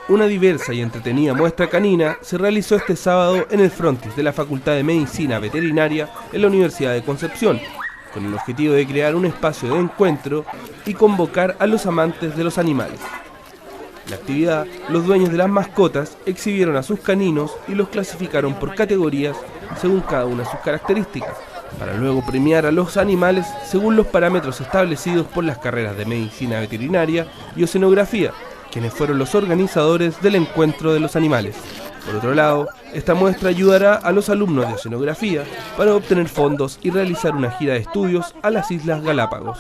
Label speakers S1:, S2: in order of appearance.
S1: Una diversa y entretenida muestra canina se realizó este sábado en el frontis de la Facultad de Medicina Veterinaria en la Universidad de Concepción, con el objetivo de crear un espacio de encuentro y convocar a los amantes de los animales. En la actividad, los dueños de las mascotas exhibieron a sus caninos y los clasificaron por categorías según cada una de sus características, para luego premiar a los animales según los parámetros establecidos por las carreras de Medicina Veterinaria y Oceanografía, quienes fueron los organizadores del encuentro de los animales. Por otro lado, esta muestra ayudará a los alumnos de Oceanografía para obtener fondos y realizar una gira de estudios a las Islas Galápagos.